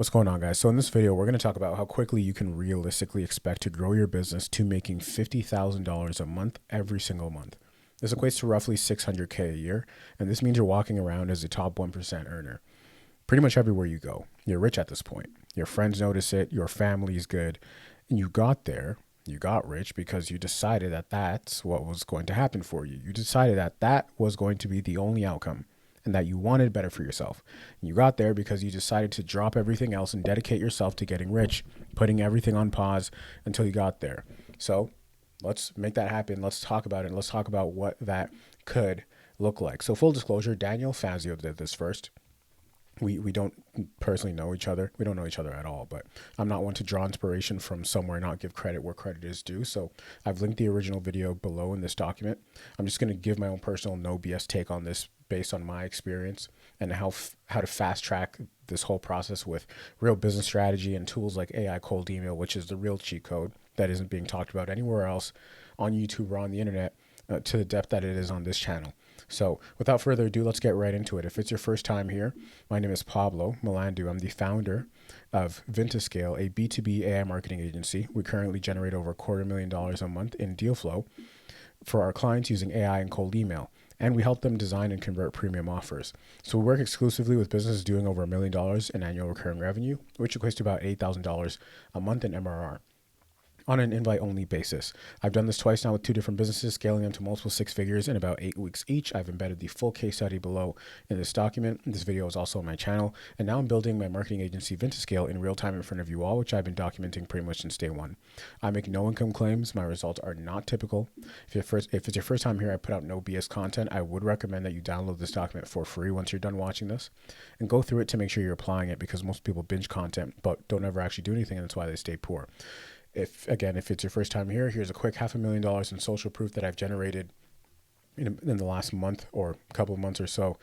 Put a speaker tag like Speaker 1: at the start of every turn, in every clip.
Speaker 1: What's going on, guys? So in this video, we're going to talk about how quickly you can realistically expect to grow your business to making $50,000 a month every single month. This equates to roughly $600K a year, and this means you're walking around as a top 1% earner. Pretty much everywhere you go, you're rich at this point. Your friends notice it, your family's good, and you got rich because you decided that that's what was going to happen for you. You decided that that was going to be the only outcome and that you wanted better for yourself. And you got there because you decided to drop everything else and dedicate yourself to getting rich, putting everything on pause until you got there. So let's make that happen. Let's talk about it. And let's talk about what that could look like. So full disclosure, Daniel Fazio did this first. We don't personally know each other. We don't know each other at all, but I'm not one to draw inspiration from somewhere, not give credit where credit is due. So I've linked the original video below in this document. I'm just going to give my own personal no BS take on this based on my experience and how to fast track this whole process with real business strategy and tools like AI cold email, which is the real cheat code that isn't being talked about anywhere else on YouTube or on the internet to the depth that it is on this channel. So without further ado, let's get right into it. If it's your first time here, my name is Pablo Melandu. I'm the founder of Vintascale, a B2B AI marketing agency. We currently generate over $250,000 a month in deal flow for our clients using AI and cold email. And we help them design and convert premium offers. So we work exclusively with businesses doing over $1 million in annual recurring revenue, which equates to about $8,000 a month in MRR. On an invite-only basis. I've done this twice now with two different businesses, scaling them to multiple six figures in about 8 weeks each. I've embedded the full case study below in this document. This video is also on my channel. And now I'm building my marketing agency, Vintascale, in real time in front of you all, which I've been documenting pretty much since day one. I make no income claims. My results are not typical. If it's your first time here, I put out no BS content. I would recommend that you download this document for free once you're done watching this and go through it to make sure you're applying it, because most people binge content but don't ever actually do anything, and that's why they stay poor. If it's your first time here, here's a quick $500,000 in social proof that I've generated in the last month or couple of months or so.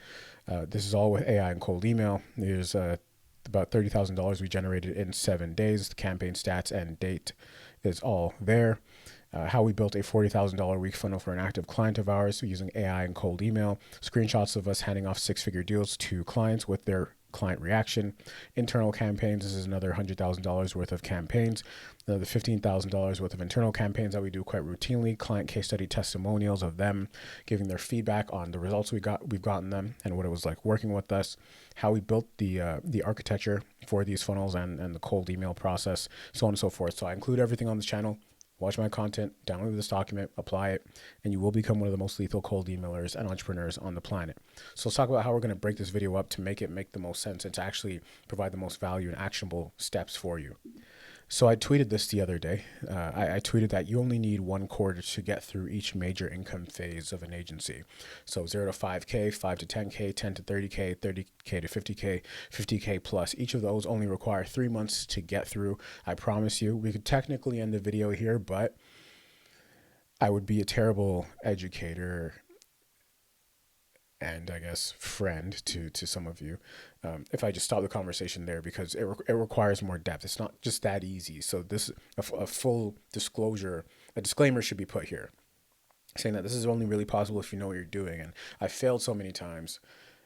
Speaker 1: This is all with AI and cold email. There's about $30,000 we generated in 7 days. The campaign stats and date is all there. How we built a $40,000 a week funnel for an active client of ours using AI and cold email. Screenshots of us handing off six-figure deals to clients with their client reaction. Internal campaigns, this is another $100,000 worth of campaigns. The $15,000 worth of internal campaigns that we do quite routinely. Client case study testimonials of them giving their feedback on the results we've gotten them and what it was like working with us. How we built the architecture for these funnels and the cold email process, so on and so forth. So I include everything on this channel. Watch my content, download this document, apply it, and you will become one of the most lethal cold emailers and entrepreneurs on the planet. So let's talk about how we're going to break this video up to make it make the most sense and to actually provide the most value and actionable steps for you. So I tweeted this the other day. I tweeted that you only need one quarter to get through each major income phase of an agency. So 0 to 5K, 5 to 10K, 10 to 30K, 30K to 50K, 50K plus. Each of those only require 3 months to get through. I promise you, we could technically end the video here, but I would be a terrible educator and I guess friend to some of you if I just stop the conversation there, because it requires more depth. It's not just that easy. So this a full disclosure, a disclaimer should be put here, saying that this is only really possible if you know what you're doing. And I failed so many times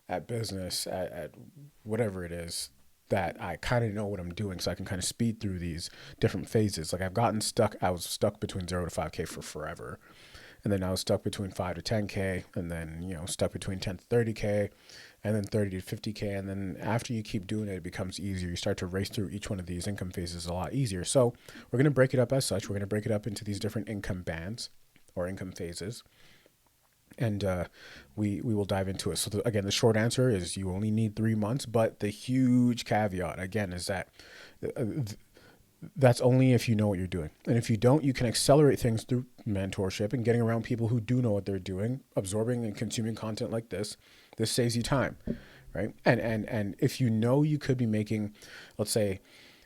Speaker 1: at business, at whatever it is, that I kind of know what I'm doing, so I can kind of speed through these different phases. Like I was stuck between 0 to 5K for forever. And then I was stuck between 5 to 10K, and then, stuck between 10 to 30K, and then 30 to 50K. And then after you keep doing it, it becomes easier. You start to race through each one of these income phases a lot easier. So we're going to break it up as such. We're going to break it up into these different income bands or income phases. And we will dive into it. So again, the short answer is you only need 3 months, but the huge caveat, again, is that that's only if you know what you're doing. And if you don't, you can accelerate things through mentorship and getting around people who do know what they're doing, absorbing and consuming content like this. This saves you time, right? And if you know you could be making, let's say,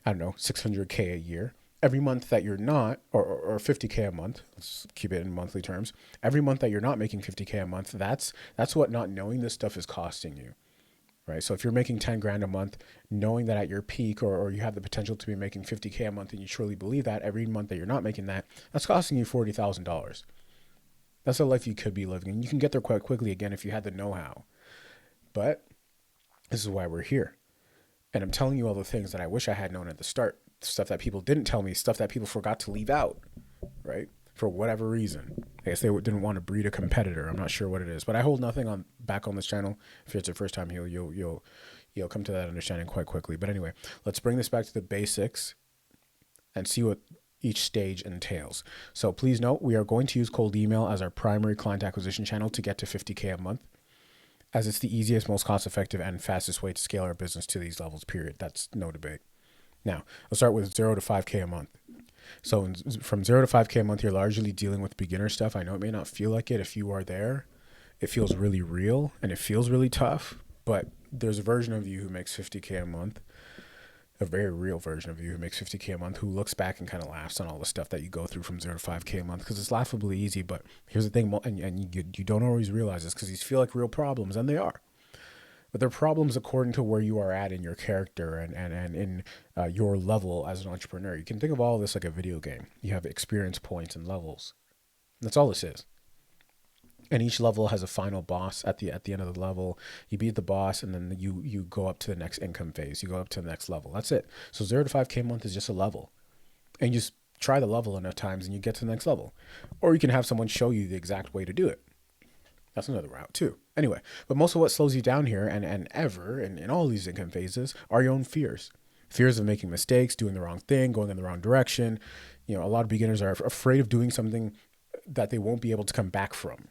Speaker 1: I don't know, 600K a year, every month that you're not, or 50K a month, let's keep it in monthly terms, every month that you're not making 50K a month, that's what not knowing this stuff is costing you. Right. So if you're making 10 grand a month, knowing that at your peak or you have the potential to be making 50K a month, and you truly believe that, every month that you're not making that, that's costing you $40,000. That's a life you could be living. And you can get there quite quickly, again, if you had the know-how. But this is why we're here. And I'm telling you all the things that I wish I had known at the start, stuff that people didn't tell me, stuff that people forgot to leave out, right? For whatever reason. I guess they didn't want to breed a competitor. I'm not sure what it is, but I hold nothing on back on this channel. If it's your first time here, you'll come to that understanding quite quickly. But anyway, let's bring this back to the basics and see what each stage entails. So please note, we are going to use cold email as our primary client acquisition channel to get to 50K a month, as it's the easiest, most cost-effective, and fastest way to scale our business to these levels, period. That's no debate. Now, I'll start with 0 to 5K a month. So from 0 to 5K a month, you're largely dealing with beginner stuff. I know it may not feel like it if you are there. It feels really real and it feels really tough, but there's a version of you who makes 50K a month, a very real version of you who makes 50K a month, who looks back and kind of laughs on all the stuff that you go through from 0 to 5K a month, because it's laughably easy. But here's the thing, and you don't always realize this because these feel like real problems, and they are. But they're problems according to where you are at in your character and in your level as an entrepreneur. You can think of all of this like a video game. You have experience points and levels. That's all this is. And each level has a final boss at the end of the level. You beat the boss, and then you go up to the next income phase. You go up to the next level. That's it. So 0 to 5K a month is just a level. And you just try the level enough times and you get to the next level. Or you can have someone show you the exact way to do it. That's another route too. Anyway, but most of what slows you down here and in all these income phases are your own fears. Fears of making mistakes, doing the wrong thing, going in the wrong direction. You know, a lot of beginners are afraid of doing something that they won't be able to come back from.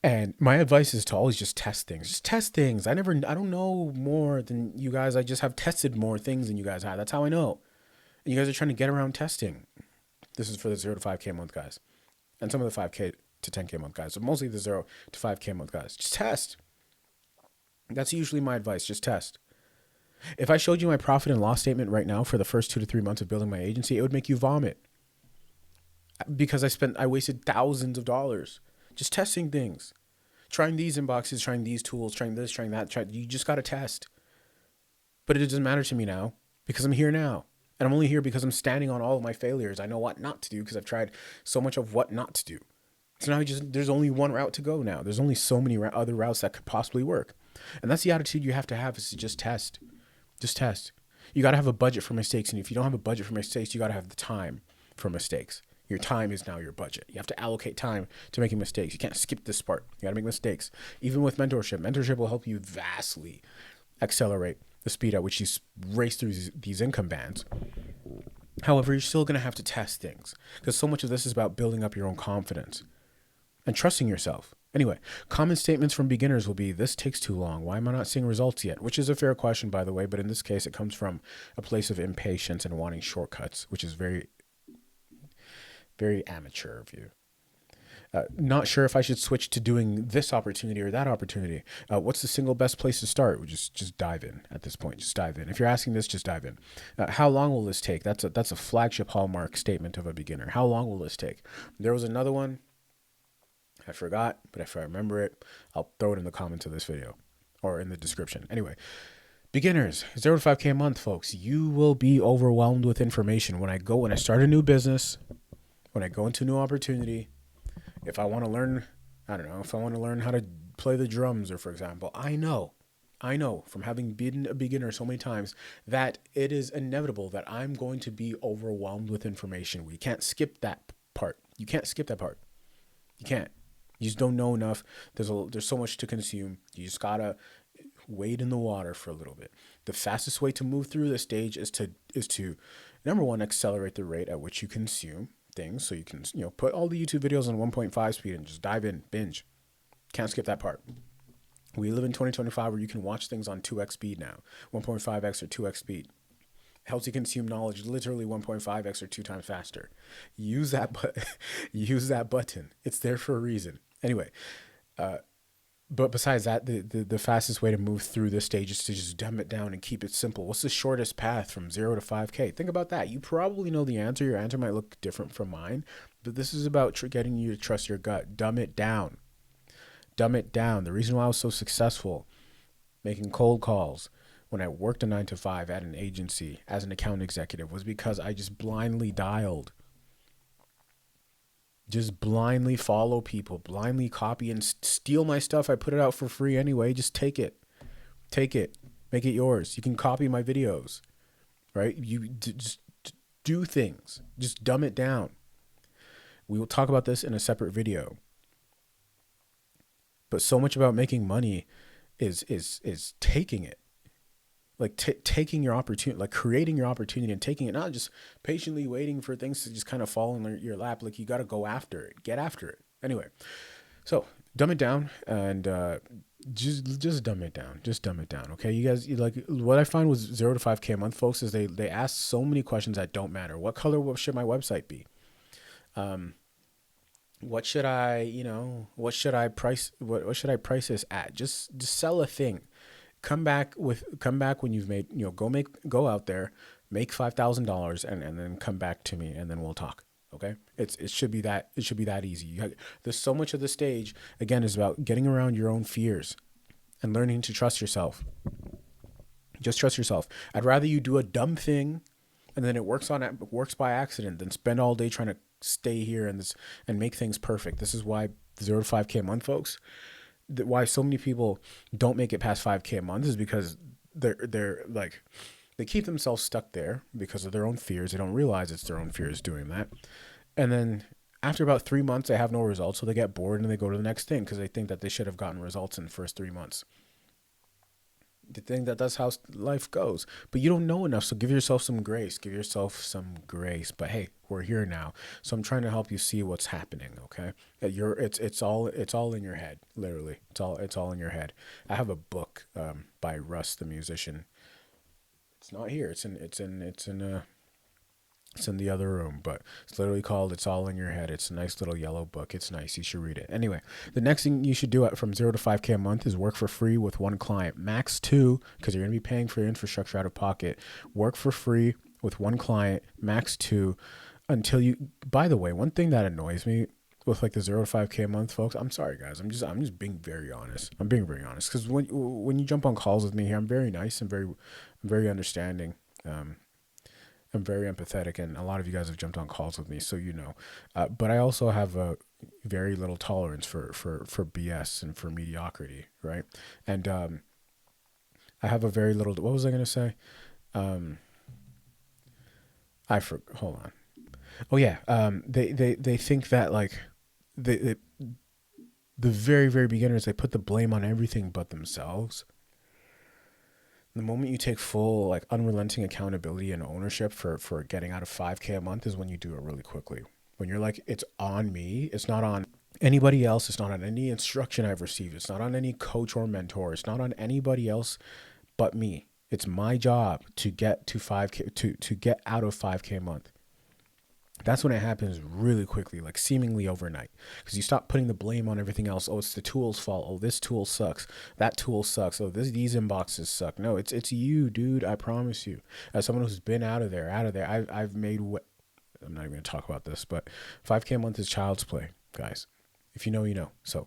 Speaker 1: And my advice is to always just test things. Just test things. I don't know more than you guys. I just have tested more things than you guys have. That's how I know. And you guys are trying to get around testing. This is for the 0 to 5K a month guys. And some of the 5K to 10K a month guys. So mostly the 0 to 5K a month guys. Just test. That's usually my advice. Just test. If I showed you my profit and loss statement right now for the first 2 to 3 months of building my agency, it would make you vomit. Because I wasted thousands of dollars just testing things, trying these inboxes, trying these tools, trying this, trying that. You just got to test. But it doesn't matter to me now because I'm here now. And I'm only here because I'm standing on all of my failures. I know what not to do because I've tried so much of what not to do. So now there's only one route to go now. There's only so many other routes that could possibly work. And that's the attitude you have is to just test. Just test. You got to have a budget for mistakes. And if you don't have a budget for mistakes, you got to have the time for mistakes. Your time is now your budget. You have to allocate time to making mistakes. You can't skip this part. You got to make mistakes. Even with mentorship. Mentorship will help you vastly accelerate the speed at which you race through these income bands. However, you're still going to have to test things because so much of this is about building up your own confidence and trusting yourself. Anyway, common statements from beginners will be, this takes too long. Why am I not seeing results yet? Which is a fair question, by the way, but in this case, it comes from a place of impatience and wanting shortcuts, which is very, very amateur of you. Not sure if I should switch to doing this opportunity or that opportunity. What's the single best place to start? We just dive in at this point. Just dive in. If you're asking this, just dive in. How long will this take? That's a flagship hallmark statement of a beginner. How long will this take? There was another one. I forgot, but if I remember it, I'll throw it in the comments of this video or in the description. Anyway, beginners, 0 to 5K a month, folks. You will be overwhelmed with information. When I start a new business, when I go into a new opportunity, if I want to learn, if I want to learn how to play the drums, or for example, I know from having been a beginner so many times that it is inevitable that I'm going to be overwhelmed with information. We can't skip that part. You can't skip that part. You can't. You just don't know enough. There's so much to consume. You just gotta wade in the water for a little bit. The fastest way to move through this stage is to number one, accelerate the rate at which you consume things. So you can, put all the YouTube videos on 1.5 speed and just dive in, binge. Can't skip that part. We live in 2025 where you can watch things on 2x speed now, 1.5x or 2x speed. Helps you consume knowledge literally 1.5x or 2 times faster. Use that button. It's there for a reason. Anyway, but besides that, the fastest way to move through this stage is to just dumb it down and keep it simple. What's the shortest path from 0 to 5K? Think about that. You probably know the answer. Your answer might look different from mine, but this is about getting you to trust your gut. Dumb it down. Dumb it down. The reason why I was so successful making cold calls when I worked a 9 to 5 at an agency as an account executive was because I just blindly dialed. Just blindly follow people, blindly copy and steal my stuff. I put it out for free anyway. Just take it. Take it. Make it yours. You can copy my videos, right? Just do things. Just dumb it down. We will talk about this in a separate video. But so much about making money is taking it. Like taking your opportunity, like creating your opportunity and taking it, not just patiently waiting for things to just kind of fall in your lap. Like you got to go after it, get after it. Anyway, so dumb it down and just dumb it down. Just dumb it down. Okay. You guys, like what I find with 0 to 5K a month folks is they ask so many questions that don't matter. What color should my website be? What should what should I price this at? Just sell a thing. Come back when you've made, go out there, make $5,000 and then come back to me and then we'll talk. Okay. It should be that easy. There's so much of the stage again is about getting around your own fears and learning to trust yourself. Just trust yourself. I'd rather you do a dumb thing and then it works by accident than spend all day trying to stay here and make things perfect. This is why 0 to 5K a month folks, why so many people don't make it past 5K a month is because they're like, they keep themselves stuck there because of their own fears. They don't realize it's their own fears doing that. And then after about 3 months, they have no results. So they get bored and they go to the next thing because they think that they should have gotten results in the first 3 months. They think that that's how life goes, but you don't know enough. So give yourself some grace. But hey, we're here now. So I'm trying to help you see what's happening. Okay. It's all in your head. Literally. It's all in your head. I have a book, by Russ, the musician. It's not here. It's in the other room, but it's literally called It's All in Your Head. It's a nice little yellow book. It's nice. You should read it. Anyway, the next thing you should do from 0 to 5K a month is work for free with one client, max 2, because you're going to be paying for your infrastructure out of pocket. Work for free with one client, max 2, until you, by the way, one thing that annoys me with like the 0 to 5K a month folks, I'm sorry guys. I'm just being very honest. I'm being very honest. Cause when you jump on calls with me here, I'm very nice and very understanding. I'm very empathetic, and a lot of you guys have jumped on calls with me, so but I also have a very little tolerance for BS and for mediocrity, right? And I have a very little. What was I gonna say? Hold on. Oh yeah. They think that like the very very beginners, they put the blame on everything but themselves. The moment you take full, like, unrelenting accountability and ownership for getting out of 5K a month is when you do it really quickly. When you're like, it's on me. It's not on anybody else. It's not on any instruction I've received. It's not on any coach or mentor. It's not on anybody else but me. It's my job to get to 5K, to get out of 5K a month. That's when it happens really quickly, like seemingly overnight, because you stop putting the blame on everything else. Oh, it's the tool's fault. Oh, this tool sucks. That tool sucks. Oh, these inboxes suck. No, it's you, dude. I promise you. As someone who's been out of there, I've made. I'm not even going to talk about this, but 5K a month is child's play, guys. If you know, you know. So,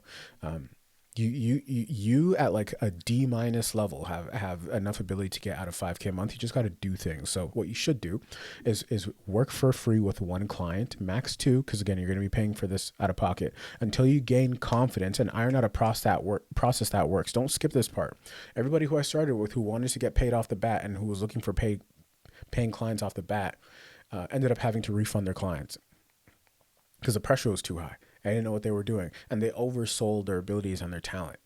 Speaker 1: you at like a D- level have enough ability to get out of 5K a month. You just got to do things. So what you should do is work for free with one client, max 2, because again, you're going to be paying for this out of pocket until you gain confidence and iron out a process that works. Don't skip this part. Everybody who I started with who wanted to get paid off the bat and who was looking for paying clients off the bat ended up having to refund their clients because the pressure was too high. I didn't know what they were doing, and they oversold their abilities and their talent,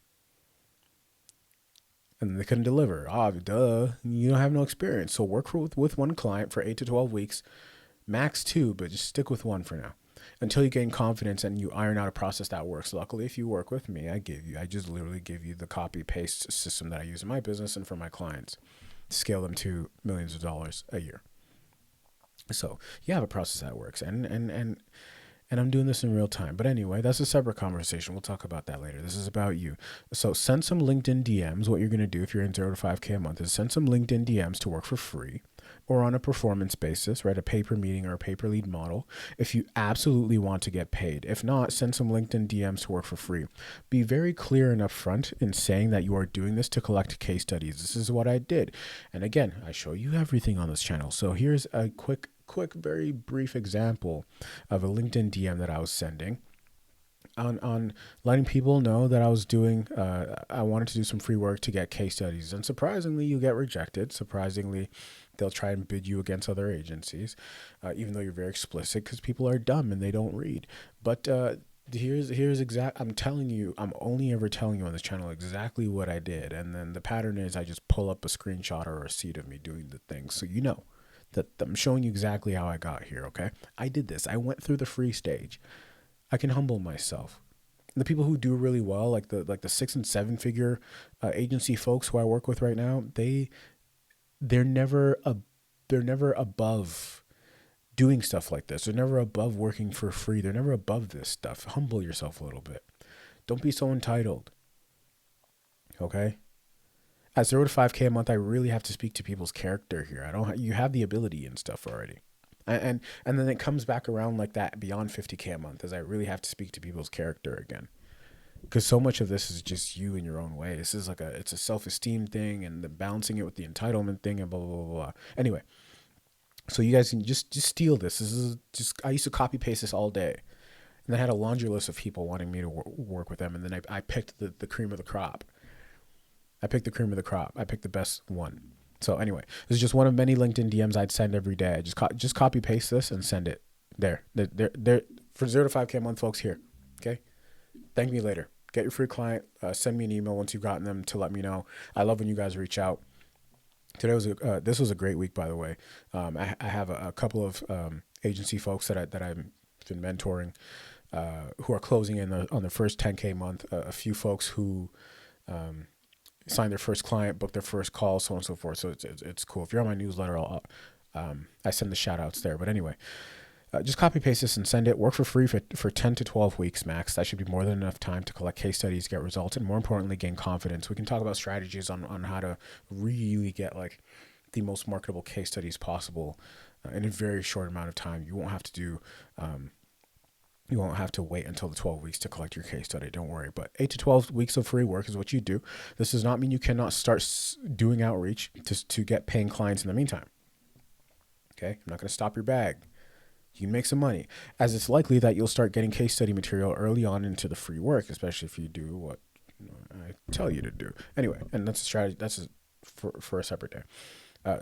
Speaker 1: and they couldn't deliver. Duh, you don't have no experience. So work with one client for 8 to 12 weeks, max 2, but just stick with one for now until you gain confidence and you iron out a process that works. Luckily, if you work with me, I just literally give you the copy paste system that I use in my business and for my clients to scale them to millions of dollars a year. So you have a process that works, and I'm doing this in real time. But anyway, that's a separate conversation. We'll talk about that later. This is about you. So send some LinkedIn DMs. What you're going to do if you're in 0 to 5K a month is send some LinkedIn DMs to work for free or on a performance basis, right? A pay-per-meeting or a pay-per-lead model if you absolutely want to get paid. If not, send some LinkedIn DMs to work for free. Be very clear and upfront in saying that you are doing this to collect case studies. This is what I did. And again, I show you everything on this channel. So here's a quick, very brief example of a LinkedIn DM that I was sending. on letting people know that I was doing, I wanted to do some free work to get case studies. And surprisingly, you get rejected. Surprisingly, they'll try and bid you against other agencies, even though you're very explicit, because people are dumb and they don't read. But here's exact. I'm telling you, I'm only ever telling you on this channel exactly what I did. And then the pattern is I just pull up a screenshot or a receipt of me doing the thing. So you know that I'm showing you exactly how I got here. Okay. I did this. I went through the free stage. I can humble myself. The people who do really well, like the 6 and 7 figure agency folks who I work with right now, they're never above doing stuff like this. They're never above working for free. They're never above this stuff. Humble yourself a little bit. Don't be so entitled. Okay? At 0 to 5K a month, I really have to speak to people's character here. You have the ability and stuff already. And then it comes back around like that beyond 50K a month, as I really have to speak to people's character again. Because so much of this is just you in your own way. This is it's a self-esteem thing, and then balancing it with the entitlement thing, and blah, blah, blah, blah. Anyway, so you guys can just steal this. This is just, I used to copy paste this all day. And I had a laundry list of people wanting me to work with them. And then I picked the cream of the crop. I picked the best one. So anyway, this is just one of many LinkedIn DMs I'd send every day. I just copy paste this and send it there. There for 0 to 5K a month, folks. Here, okay. Thank me later. Get your free client. Send me an email once you've gotten them to let me know. I love when you guys reach out. Today was this was a great week, by the way. I have a couple of agency folks that I've been mentoring who are closing in on their first 10K month. A few folks who signed their first client, booked their first call, so on and so forth. So it's cool. If you're on my newsletter, I send the shout outs there. But anyway, just copy paste this and send it. Work for free for 10 to 12 weeks max. That should be more than enough time to collect case studies, get results, and more importantly, gain confidence. We can talk about strategies on how to really get like the most marketable case studies possible in a very short amount of time. You won't have to do you won't have to wait until the 12 weeks to collect your case study. Don't worry. But 8 to 12 weeks of free work is what you do. This does not mean you cannot start doing outreach to get paying clients in the meantime. Okay? I'm not going to stop your bag. You can make some money, as it's likely that you'll start getting case study material early on into the free work, especially if you do what I tell you to do. Anyway, and that's a strategy. That's for a separate day.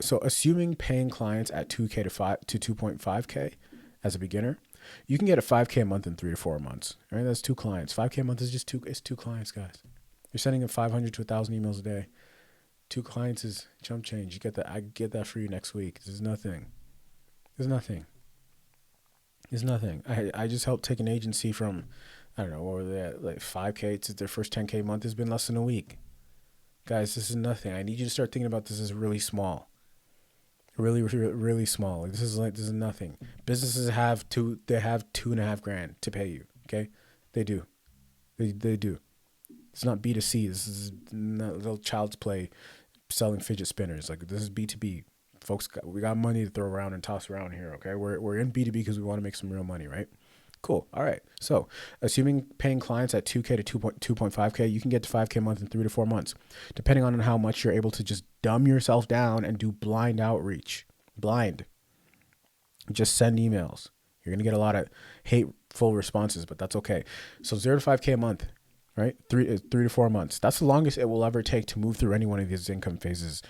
Speaker 1: So assuming paying clients at 2K to 2.5K as a beginner, you can get a 5K a month in 3 to 4 months. Right? That's 2 clients. 5K a month is just two clients, guys. You're sending them 500 to 1,000 emails a day. 2 clients is chump change. You get that. I get that for you next week. There's nothing. I just helped take an agency from, I don't know, what were they at, like 5K to their first 10K month has been less than a week. Guys, this is nothing. I need you to start thinking about this as really small. Really small. Like this is nothing. Businesses have 2.5 grand to pay you. Okay, they do. They do. It's not B2C. This is not little child's play, selling fidget spinners. Like this is B2B. Folks, we got money to throw around and toss around here. Okay, we're in B2B because we want to make some real money, right? Cool. All right. So assuming paying clients at 2K to 2.5K, you can get to 5K a month in 3 to 4 months, depending on how much you're able to just dumb yourself down and do blind outreach. Blind. Just send emails. You're going to get a lot of hateful responses, but that's okay. So 0 to 5K a month, right? 3 to 4 months. That's the longest it will ever take to move through any one of these income phases,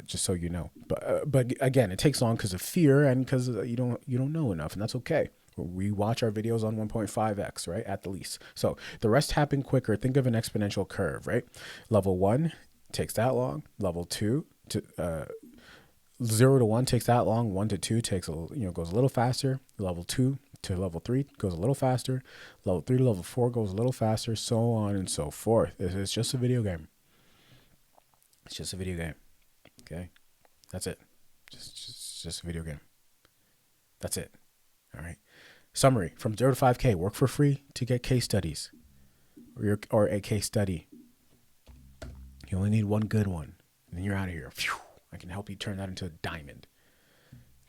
Speaker 1: just so you know. But again, it takes long because of fear and because you don't know enough, and that's okay. We watch our videos on 1.5x, right, at the least. So the rest happen quicker. Think of an exponential curve, right? Level 1 takes that long. Level 2 to 0 to 1 takes that long. 1 to 2 takes goes a little faster. Level 2 to level 3 goes a little faster. Level 3 to level 4 goes a little faster. So on and so forth. It's just a video game. It's just a video game. Okay, that's it. Just a video game. That's it. All right. Summary: from 0 to 5K, work for free to get case studies, or a case study. You only need one good one, and then you're out of here. Phew, I can help you turn that into a diamond.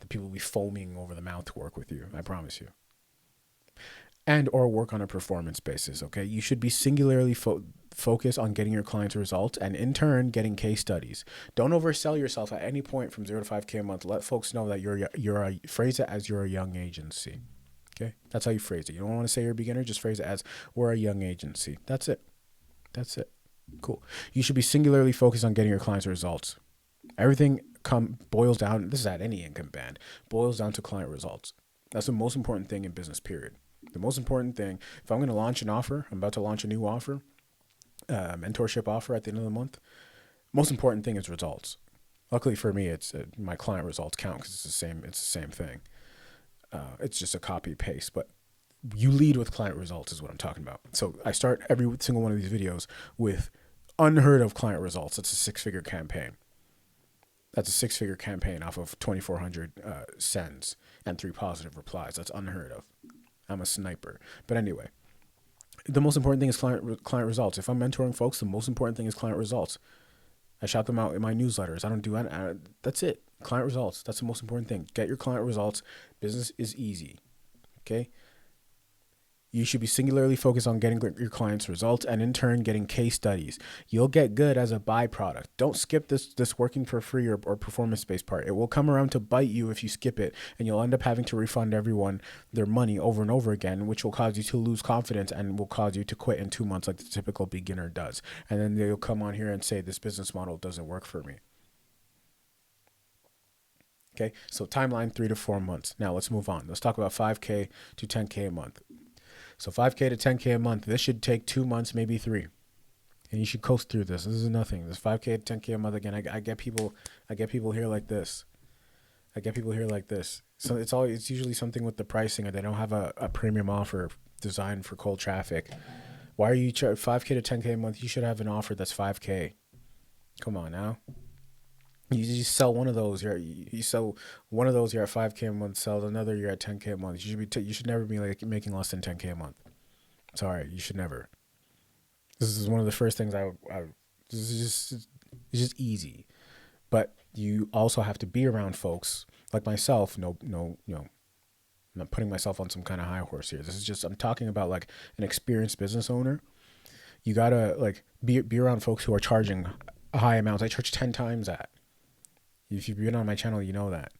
Speaker 1: The people will be foaming over the mouth to work with you. I promise you. And or work on a performance basis. Okay, you should be singularly focus on getting your clients results and in turn getting case studies. Don't oversell yourself at any point from 0 to 5K a month. Let folks know that you're a phrase it as you're a young agency. Okay, that's how you phrase it. You don't want to say you're a beginner, just phrase it as we're a young agency. That's it. That's it. Cool. You should be singularly focused on getting your clients results. Everything boils down, this is at any income band, boils down to client results. That's the most important thing in business, period. The most important thing, if I'm going to launch an offer, I'm about to launch a new offer, mentorship offer at the end of the month, most important thing is results. Luckily for me, it's my client results count because it's the same thing. It's just a copy paste, but you lead with client results is what I'm talking about. So I start every single one of these videos with unheard of client results. It's a 6-figure campaign. That's a 6-figure campaign off of 2,400 sends and 3 positive replies. That's unheard of. I'm a sniper. But anyway, the most important thing is client results. If I'm mentoring folks, the most important thing is client results. I shout them out in my newsletters. I don't do any, that's it. Client results. That's the most important thing. Get your client results. Business is easy. Okay? You should be singularly focused on getting your clients' results and in turn getting case studies. You'll get good as a byproduct. Don't skip this working for free or performance-based part. It will come around to bite you if you skip it, and you'll end up having to refund everyone their money over and over again, which will cause you to lose confidence and will cause you to quit in 2 months like the typical beginner does. And then they'll come on here and say, this business model doesn't work for me. Okay, so timeline 3 to 4 months. Now let's move on. Let's talk about 5K to 10K a month. So 5K to 10K a month, this should take 2 months, maybe 3. And you should coast through this. This is nothing. This 5K to 10K a month, again, I get people here like this. So it's usually something with the pricing, or they don't have a premium offer designed for cold traffic. Why are you 5K to 10K a month? You should have an offer that's 5K. Come on now. You sell one of those, you sell one of those, you're at 5K a month. Sell another, you're at 10K a month. You should never be like making less than 10K a month. Sorry, you should never. This is one of the first things it's just easy. But you also have to be around folks like myself. No, I'm not putting myself on some kind of high horse here. This is just, I'm talking about like an experienced business owner. You gotta like be around folks who are charging high amounts. I charge 10 times that. If you've been on my channel, you know that.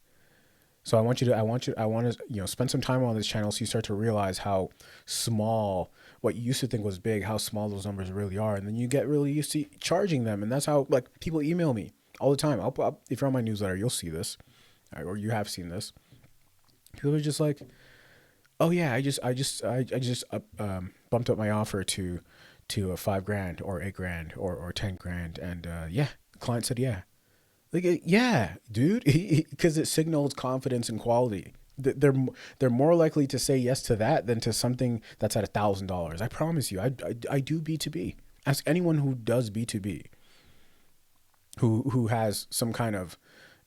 Speaker 1: So I want to spend some time on this channel so you start to realize how small what you used to think was big, how small those numbers really are. And then you get really used to charging them. And that's how like people email me all the time. If you're on my newsletter, you'll see this, or you have seen this. People are just like, oh yeah, I just bumped up my offer to $5,000 or $8,000 or $10,000. And yeah, the client said, yeah. Like, yeah, dude, because it signals confidence and quality. They're more likely to say yes to that than to something that's at $1,000. I promise you, I do B2B. Ask anyone who does B2B, who has some kind of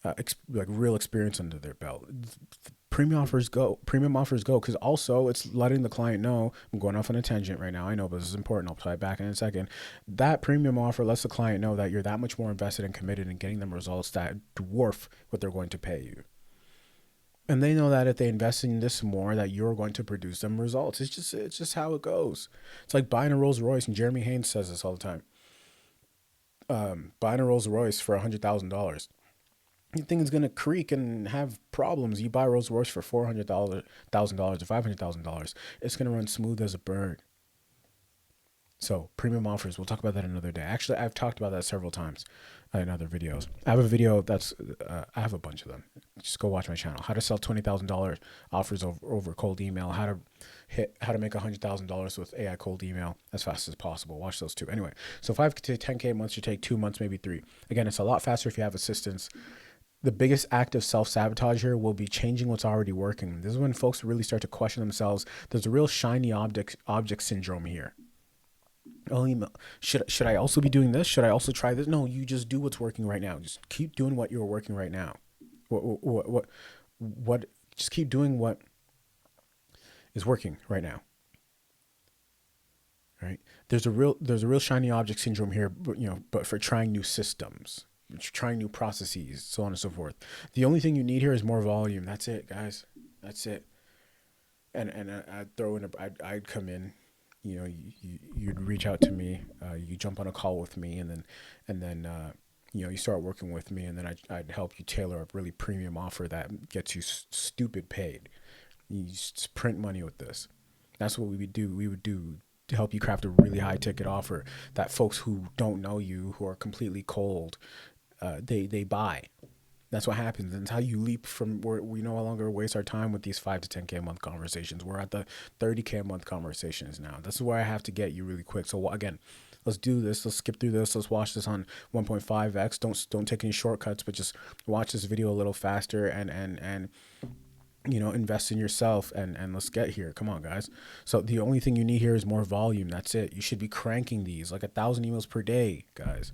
Speaker 1: like real experience under their belt. Premium offers go, because also it's letting the client know. I'm going off on a tangent right now, I know, but this is important. I'll play it back in a second. That premium offer lets the client know that you're that much more invested and committed in getting them results that dwarf what they're going to pay you. And they know that if they invest in this more, that you're going to produce them results. It's just how it goes. It's like buying a Rolls Royce, and Jeremy Haynes says this all the time. Buying a Rolls Royce for $100,000. You think it's gonna creak and have problems. You buy Rolls Royce for $400,000 or $500,000. It's gonna run smooth as a bird. So premium offers, we'll talk about that another day. Actually, I've talked about that several times in other videos. I have a video that's I have a bunch of them. Just go watch my channel. How to sell $20,000 offers over cold email. How to make $100,000 with AI cold email as fast as possible. Watch those two. Anyway, so 5 to 10K a month should take 2 months, maybe 3. Again, it's a lot faster if you have assistance. The biggest act of self-sabotage here will be changing what's already working. This is when folks really start to question themselves. There's a real shiny object syndrome here. Oh, should I also be doing this? Should I also try this? No, you just do what's working right now. Just keep doing what you're working right now. What? Just keep doing what is working right now. Right? There's a real shiny object syndrome here, but for trying new systems, trying new processes, so on and so forth. The only thing you need here is more volume. That's it, guys. That's it. And I'd throw in I'd come in, you'd reach out to me, you jump on a call with me, and then you start working with me, and then I'd help you tailor a really premium offer that gets you stupid paid. You just print money with this. That's what we would do. We would do to help you craft a really high ticket offer that folks who don't know you, who are completely cold, they buy. That's what happens. And it's how you leap from where we no longer waste our time with these 5 to 10K a month conversations. We're at the 30K a month conversations now. This is where I have to get you really quick. So again, let's do this. Let's skip through this. Let's watch this on 1.5x. Don't take any shortcuts, but just watch this video a little faster and invest in yourself and let's get here. Come on, guys. So the only thing you need here is more volume. That's it. You should be cranking these like 1,000 emails per day, guys.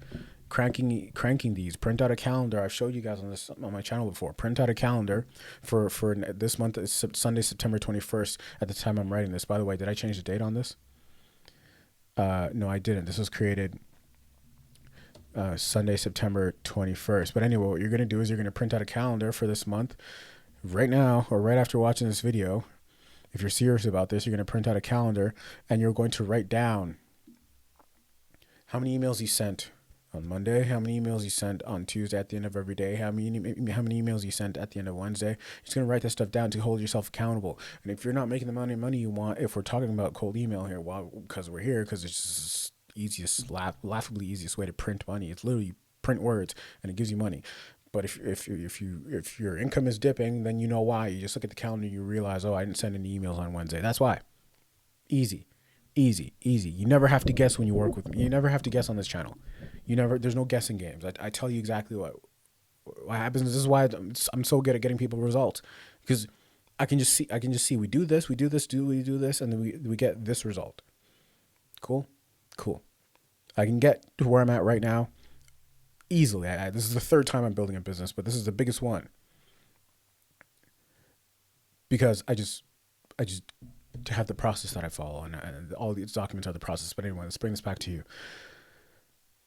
Speaker 1: Cranking these. Print out a calendar. I've showed you guys on my channel before. Print out a calendar for this month. It's Sunday, September 21st at the time I'm writing this. By the way, did I change the date on this? No, I didn't. This was created Sunday, September 21st. But anyway, what you're going to do is you're going to print out a calendar for this month right now, or right after watching this video. If you're serious about this, you're going to print out a calendar and you're going to write down how many emails you sent on Monday, how many emails you sent on Tuesday at the end of every day, how many emails you sent at the end of Wednesday. You're just going to write that stuff down to hold yourself accountable. And if you're not making the money you want, if we're talking about cold email here, well, because we're here, because it's just laughably easiest way to print money. It's literally print words and it gives you money. But if your income is dipping, then you know why. You just look at the calendar, you realize, oh, I didn't send any emails on Wednesday. That's why. Easy. You never have to guess when you work with me. You never have to guess on this channel. There's no guessing games. I tell you exactly what happens. This is why I'm so good at getting people results, because I can just see we do this, and then we get this result. Cool. I can get to where I'm at right now easily. This is the 3rd time I'm building a business, but this is the biggest one because I just to have the process that I follow, and all these documents are the process. But anyway, let's bring this back to you.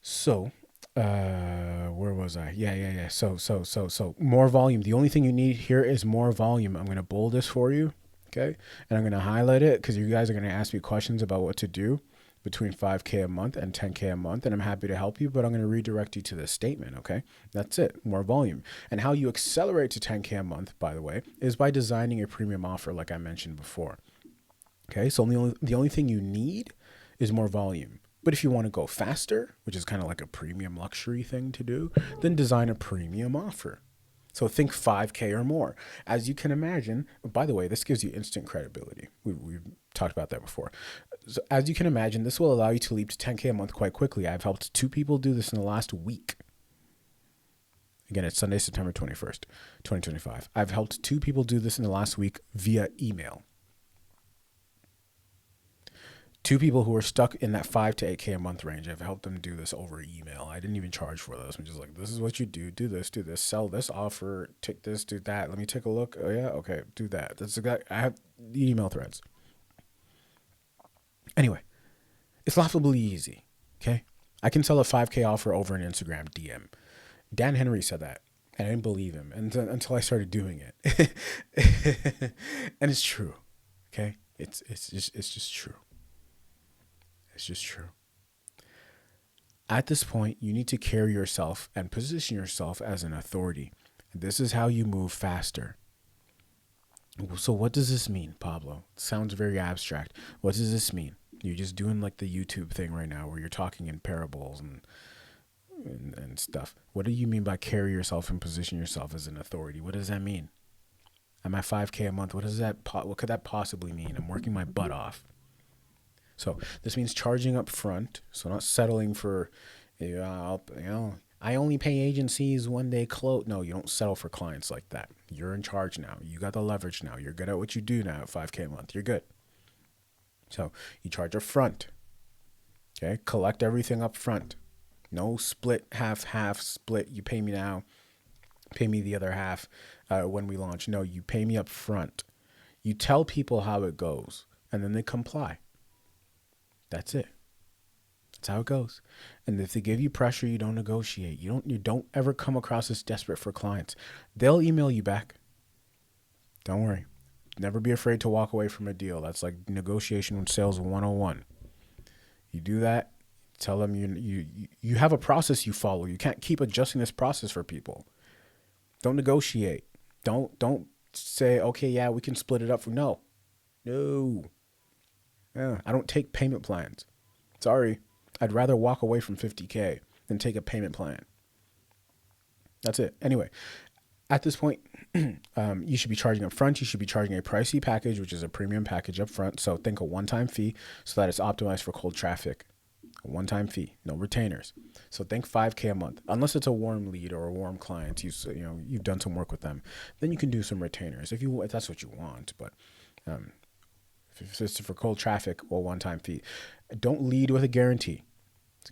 Speaker 1: So, where was I? Yeah. So more volume. The only thing you need here is more volume. I'm going to bold this for you. Okay. And I'm going to highlight it because you guys are going to ask me questions about what to do between 5K a month and 10K a month. And I'm happy to help you, but I'm going to redirect you to this statement. Okay. That's it. More volume. And how you accelerate to 10K a month, by the way, is by designing a premium offer, like I mentioned before. Okay. So the only thing you need is more volume. But if you want to go faster, which is kind of like a premium luxury thing to do, then design a premium offer. So think 5K or more. As you can imagine, by the way, this gives you instant credibility. We've talked about that before. So as you can imagine, this will allow you to leap to 10K a month quite quickly. I've helped 2 people do this in the last week. Again, it's Sunday, September 21st, 2025. I've helped 2 people do this in the last week via email. 2 people who are stuck in that 5 to 8K a month range. I've helped them do this over email. I didn't even charge for those. I'm just like, this is what you do. Do this, sell this offer, take this, do that. Let me take a look. Oh yeah. Okay. Do that. That's exactly, I have the email threads. Anyway, it's laughably easy. Okay. I can sell a 5K offer over an Instagram DM. Dan Henry said that, and I didn't believe him until I started doing it. And it's true. Okay. It's just true. It's just true. At this point, you need to carry yourself and position yourself as an authority. This is how you move faster. So what does this mean, Pablo? It sounds very abstract. What does this mean? You're just doing like the YouTube thing right now where you're talking in parables and stuff. What do you mean by carry yourself and position yourself as an authority? What does that mean? I'm at 5K a month. What could that possibly mean? I'm working my butt off. So this means charging up front. So not settling for, I only pay agencies when they close. No, you don't settle for clients like that. You're in charge now. You got the leverage now. You're good at what you do now at 5K a month. You're good. So you charge up front. Okay. Collect everything up front. No split, half split. You pay me now. Pay me the other half when we launch. No, you pay me up front. You tell people how it goes and then they comply. That's it. That's how it goes. And if they give you pressure, you don't negotiate. You don't ever come across as desperate for clients. They'll email you back. Don't worry. Never be afraid to walk away from a deal. That's like negotiation and sales 101. You do that, tell them you have a process you follow. You can't keep adjusting this process for people. Don't negotiate. Don't say, okay, yeah, we can split it up. No, no. Yeah, I don't take payment plans. Sorry. I'd rather walk away from 50K than take a payment plan. That's it. Anyway, at this point, you should be charging up front. You should be charging a pricey package, which is a premium package up front. So think a one-time fee so that it's optimized for cold traffic. A one-time fee, no retainers. So think 5K a month, unless it's a warm lead or a warm client. You've done some work with them, then you can do some retainers if that's what you want. But if it's for cold traffic, well, one-time fee. Don't lead with a guarantee.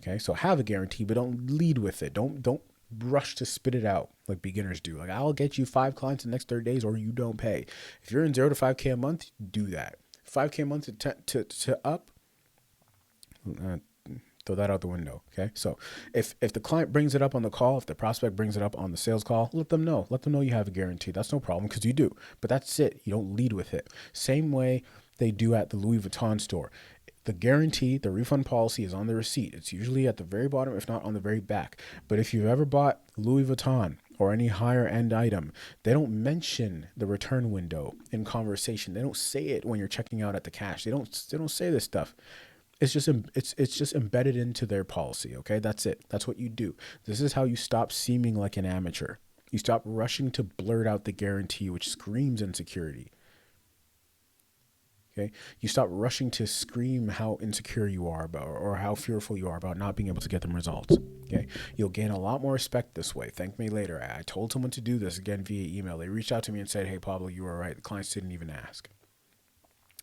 Speaker 1: Okay, so have a guarantee, but don't lead with it. Don't rush to spit it out like beginners do. Like, I'll get you 5 clients in the next 30 days, or you don't pay. If you're in 0 to 5K a month, do that. 5K a month to up. Throw that out the window. Okay. So if the client brings it up on the call, if the prospect brings it up on the sales call, let them know you have a guarantee. That's no problem, because you do, but that's it. You don't lead with it. Same way they do at the Louis Vuitton store. The guarantee, the refund policy is on the receipt. It's usually at the very bottom, if not on the very back. But if you've ever bought Louis Vuitton or any higher end item, they don't mention the return window in conversation. They don't say it when you're checking out at the cash. They don't say this stuff. It's just embedded into their policy. Okay, that's it. That's what you do. This is how you stop seeming like an amateur. You stop rushing to blurt out the guarantee, which screams insecurity. Okay, you stop rushing to scream how insecure you are about, or how fearful you are about not being able to get them results. Okay, you'll gain a lot more respect this way. Thank me later. I told someone to do this again via email. They reached out to me and said, "Hey, Pablo, you were right. The clients didn't even ask."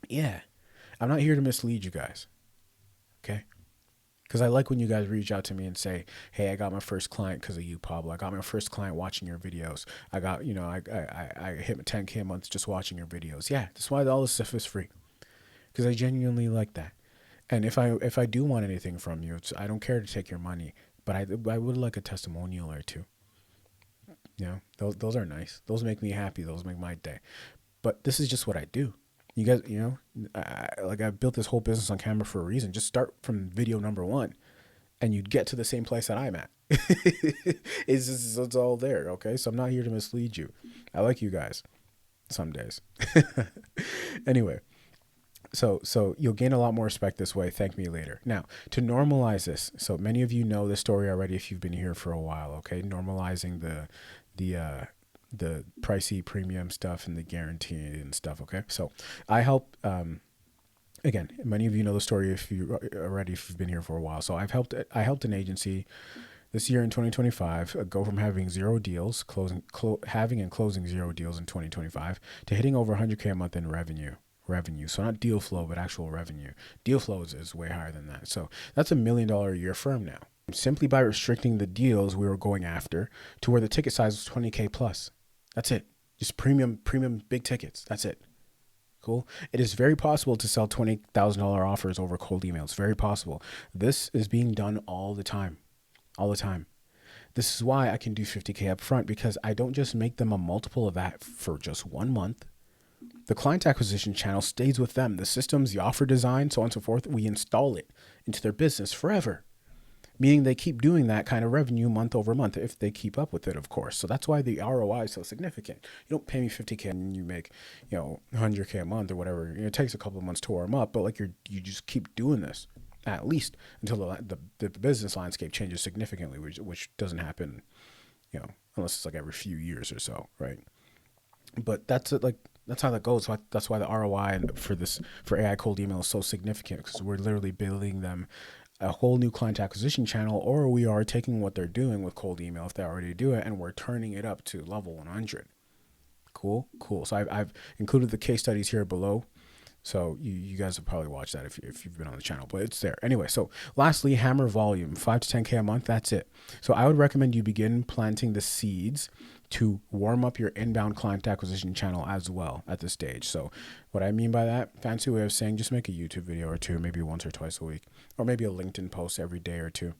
Speaker 1: Yeah, I'm not here to mislead you guys. Okay, because I like when you guys reach out to me and say, "Hey, I got my first client because of you, Pablo. I got my first client watching your videos. I got, I hit my 10K a month just watching your videos." Yeah, that's why all this stuff is free. Because I genuinely like that. And if I do want anything from you, I don't care to take your money, but I would like a testimonial or two. Those are nice. Those make me happy. Those make my day. But this is just what I do. You guys, I built this whole business on Canva for a reason. Just start from video number 1, and you'd get to the same place that I'm at. It's all there. Okay, so I'm not here to mislead you. I like you guys. Some days. Anyway. So you'll gain a lot more respect this way. Thank me later. Now, to normalize this, so many of you know this story already if you've been here for a while, okay? Normalizing the pricey premium stuff and the guarantee and stuff, okay? So I help, again, many of you know the story if you've been here for a while. So I helped an agency this year in 2025 go from having 0 deals, having and closing 0 deals in 2025 to hitting over 100K a month in revenue. So not deal flow, but actual revenue. Deal flow is way higher than that. So that's $1 million a year firm now, simply by restricting the deals we were going after to where the ticket size was 20K plus. That's it. Just premium big tickets. That's it. Cool. It is very possible to sell $20,000 offers over cold emails. Very possible. This is being done all the time. This is why I can do 50K up front, because I don't just make them a multiple of that for just 1 month. The client acquisition channel stays with them. The systems, the offer design, so on and so forth, we install it into their business forever. Meaning they keep doing that kind of revenue month over month if they keep up with it, of course. So that's why the ROI is so significant. You don't pay me 50K and you make, 100K a month or whatever. It takes a couple of months to warm up, but you just keep doing this at least until the business landscape changes significantly, which doesn't happen, unless it's like every few years or so, right? But that's it, that's how that goes. So that's why the ROI for AI cold email is so significant, because we're literally building them a whole new client acquisition channel, or we are taking what they're doing with cold email if they already do it, and we're turning it up to level 100. Cool. So I've included the case studies here below. So you guys have probably watched that if you've been on the channel, but it's there. Anyway, so lastly, hammer volume, 5 to 10K a month. That's it. So I would recommend you begin planting the seeds to warm up your inbound client acquisition channel as well at this stage. So what I mean by that, fancy way of saying, just make a YouTube video or two, maybe once or twice a week, or maybe a LinkedIn post every day or two.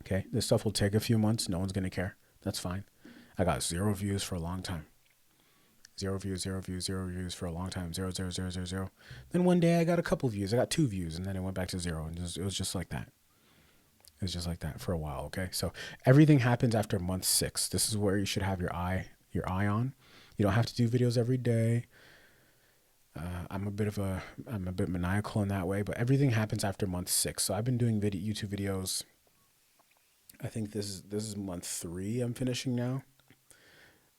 Speaker 1: Okay. This stuff will take a few months. No one's going to care. That's fine. I got 0 views for a long time. 0 views for a long time. 0. Then one day I got a couple views. I got 2 views, and then it went back to 0. And it was just like that. It was just like that for a while. Okay. So everything happens after month 6. This is where you should have your eye on. You don't have to do videos every day. I'm a bit maniacal in that way, but everything happens after month 6. So I've been doing YouTube videos. I think this is month 3 I'm finishing now.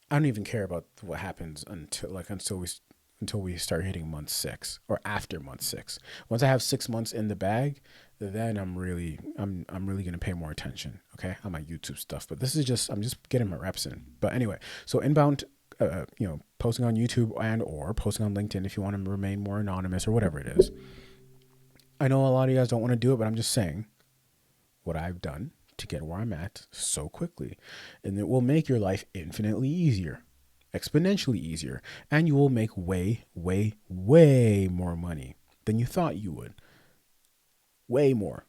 Speaker 1: I don't even care about what happens until we start hitting month 6 or after month 6. Once I have 6 months in the bag, then I'm really gonna pay more attention, okay, on my YouTube stuff. But this is just I'm just getting my reps in. But anyway, so inbound, posting on YouTube and or posting on LinkedIn if you want to remain more anonymous or whatever it is. I know a lot of you guys don't want to do it, but I'm just saying what I've done to get where I'm at so quickly, and it will make your life infinitely easier, exponentially easier, and you will make way more money than you thought you would. Way more.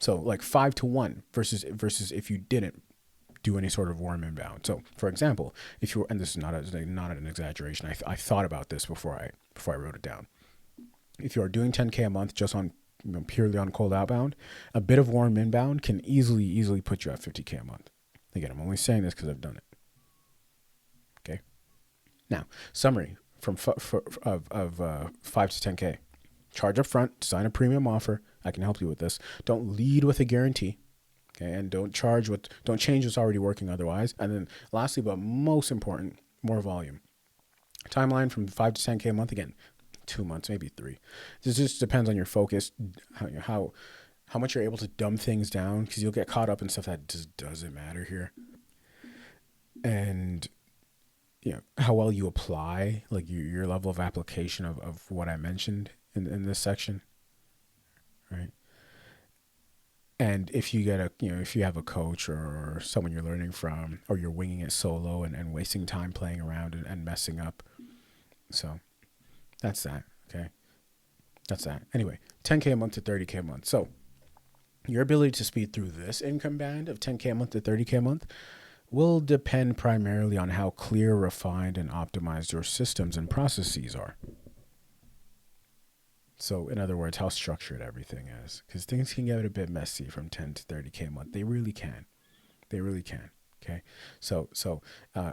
Speaker 1: So like 5-1 versus if you didn't do any sort of warm inbound. So for example, if you were, and this is not an exaggeration, I thought about this before I wrote it down. If you are doing 10K a month just on purely on cold outbound, a bit of warm inbound can easily put you at 50K a month. Again, I'm only saying this because I've done it. Okay. Now, summary from of 5 to 10K. Charge up front, sign a premium offer. I can help you with this. Don't lead with a guarantee. Okay, and don't change what's already working otherwise. And then lastly, but most important, more volume. Timeline from 5 to 10K a month, again, 2 months, maybe 3. This just depends on your focus, how much you're able to dumb things down, because you'll get caught up in stuff that just doesn't matter here. And how well you apply, like your level of application of what I mentioned in this section, right? And if you get if you have a coach or someone you're learning from, or you're winging it solo and wasting time playing around and messing up. So that's that. Okay. That's that. Anyway, 10K a month to 30K a month. So your ability to speed through this income band of 10K a month to 30K a month will depend primarily on how clear, refined, and optimized your systems and processes are. So in other words, how structured everything is, because things can get a bit messy from 10 to 30K a month. They really can. Okay. So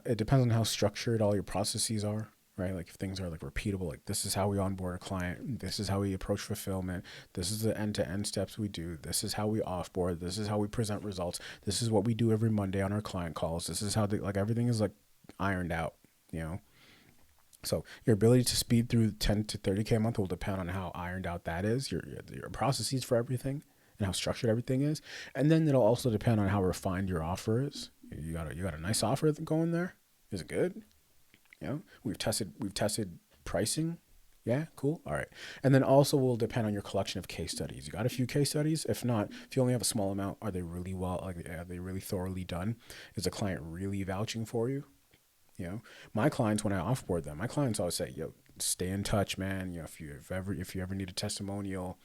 Speaker 1: it depends on how structured all your processes are, right? Like if things are like repeatable, like this is how we onboard a client. This is how we approach fulfillment. This is the end-to-end steps we do. This is how we offboard. This is how we present results. This is what we do every Monday on our client calls. This is how everything is like ironed out, So your ability to speed through 10 to 30K a month will depend on how ironed out that is, your processes for everything, and how structured everything is. And then it'll also depend on how refined your offer is. You got a nice offer going there. Is it good? We've tested pricing. Yeah, cool. All right. And then also will depend on your collection of case studies. You got a few case studies? If not, if you only have a small amount, are they really are they really thoroughly done? Is the client really vouching for you? My clients, when I offboard them, my clients always say, stay in touch, man. If you ever need a testimonial,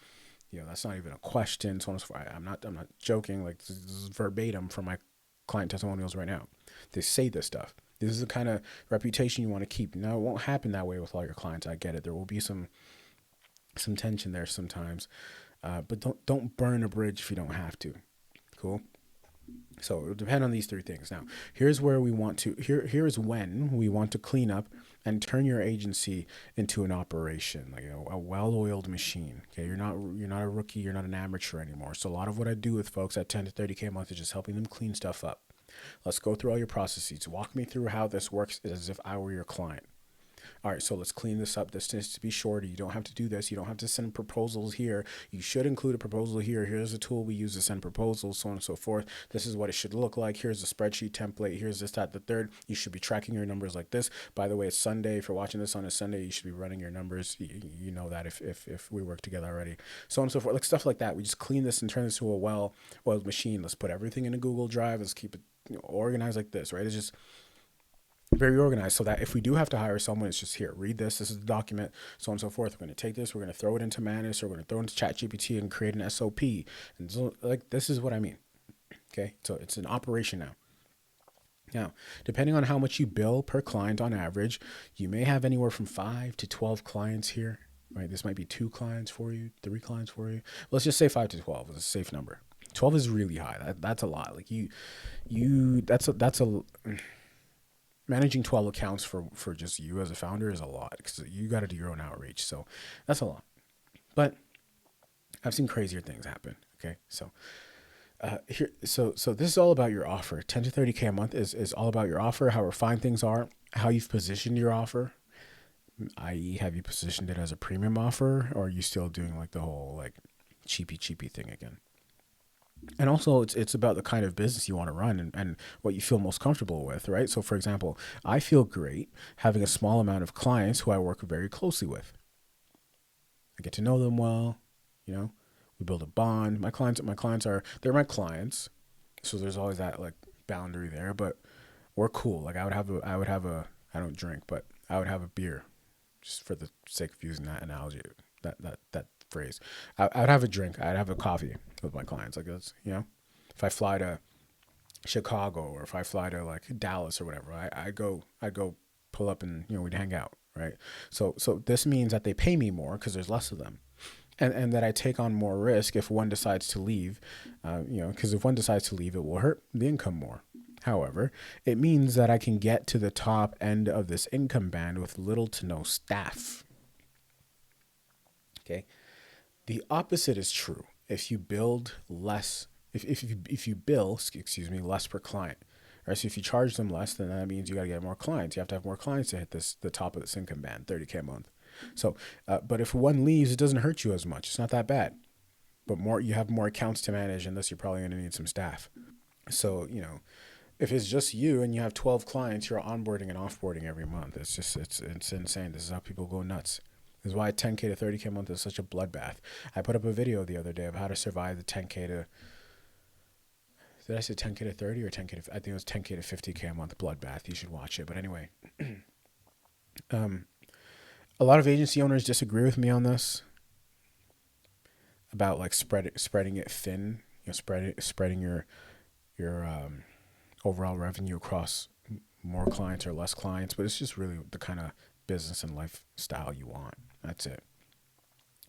Speaker 1: that's not even a question. So on and so forth. I'm not joking. Like this is verbatim from my client testimonials right now. They say this stuff. This is the kind of reputation you want to keep. Now, it won't happen that way with all your clients. I get it. There will be some tension there sometimes, but don't burn a bridge if you don't have to. Cool. So it'll depend on these 3 things. Now, here's when we want to clean up and turn your agency into an operation, like a well-oiled machine. Okay, you're not a rookie, you're not an amateur anymore. So a lot of what I do with folks at 10 to 30K a month is just helping them clean stuff up. Let's go through all your processes. Walk me through how this works as if I were your client. All right, so let's clean this up. This needs to be shorter. You don't have to do this. You don't have to send proposals here. You should include a proposal here. Here's a tool we use to send proposals, so on and so forth. This is what it should look like. Here's a spreadsheet template. Here's this, that, the third. You should be tracking your numbers like this. By the way, it's Sunday. If you're watching this on a Sunday, you should be running your numbers. You know that if we work together already. So on and so forth. Like stuff like that. We just clean this and turn this to a well-oiled machine. Let's put everything in a Google Drive. Let's keep it organized like this, right? It's just very organized, so that if we do have to hire someone, it's just here, read this is the document, so on and so forth. We're going to take this, we're going to throw it into Manus, or we're going to throw it into ChatGPT and create an SOP. And so, like, this is what I mean. Okay, so it's an operation now, depending on how much you bill per client on average, you may have anywhere from 5 to 12 clients here, right? This might be 2 clients for you, 3 clients for you. Let's just say 5 to 12 is a safe number. 12 is really high. That's a lot. Like that's a managing 12 accounts for just you as a founder is a lot because you got to do your own outreach. So that's a lot. But I've seen crazier things happen. Okay. So so this is all about your offer. 10 to 30K a month is all about your offer, how refined things are, how you've positioned your offer, i.e. have you positioned it as a premium offer, or are you still doing like the whole like cheapy thing again? And also it's about the kind of business you want to run and what you feel most comfortable with, right? So for example, I feel great having a small amount of clients who I work very closely with. I get to know them well, you know, we build a bond. My clients they're my clients. So there's always that like boundary there, but we're cool. Like I would have a, I don't drink, but I would have a beer just for the sake of using that analogy, that phrase. I'd have a drink. I'd have a coffee with my clients. Like that's, you know, if I fly to Chicago or if I fly to like Dallas or whatever, I'd go pull up and, you know, we'd hang out. Right. So this means that they pay me more because there's less of them. And that I take on more risk if one decides to leave, you know, because if one decides to leave, it will hurt the income more. However, it means that I can get to the top end of this income band with little to no staff. Okay. The opposite is true. If you build less, if you bill, excuse me, less per client, right? So if you charge them less, then that means you got to get more clients. You have to have more clients to hit the top of this income band, 30K a month. So, but if one leaves, it doesn't hurt you as much. It's not that bad. But you have more accounts to manage, and thus you're probably going to need some staff. So, you know, if it's just you and you have 12 clients, you're onboarding and offboarding every month. It's just, it's insane. This is how people go nuts. This is why 10K to 30K a month is such a bloodbath. I put up a video the other day of how to survive the 10K to, did I say 10K to 30 or 10K to, I think it was 10K to 50K a month bloodbath. You should watch it. But anyway, a lot of agency owners disagree with me on this about like spreading it thin, you know, spreading your overall revenue across more clients or less clients, but it's just really the kind of business and lifestyle you want. That's it.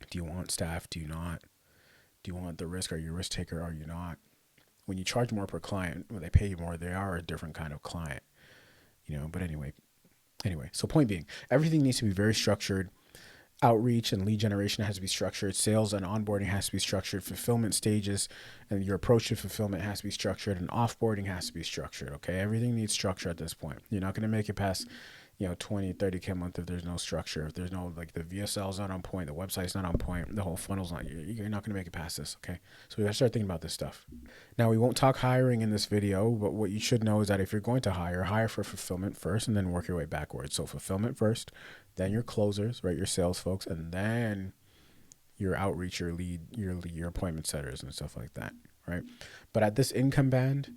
Speaker 1: Do you want staff? Do you not? Do you want the risk? Are you a risk taker? Are you not? When you charge more per client, when they pay you more, they are a different kind of client, you know. But anyway, so point being, everything needs to be very structured. Outreach and lead generation has to be structured. Sales and onboarding has to be structured. Fulfillment stages and your approach to fulfillment has to be structured, and offboarding has to be structured. Okay. Everything needs structure at this point. You're not going to make it past, you know, 20, 30K a month if there's no structure, if there's no, like the VSL is not on point, the website's not on point, the whole funnel's not, you're not going to make it past this. Okay. So we got to start thinking about this stuff. Now, we won't talk hiring in this video, but what you should know is that if you're going to hire for fulfillment first and then work your way backwards. So fulfillment first, then your closers, right? Your sales folks, and then your outreach, your lead, your appointment setters and stuff like that. Right. But at this income band,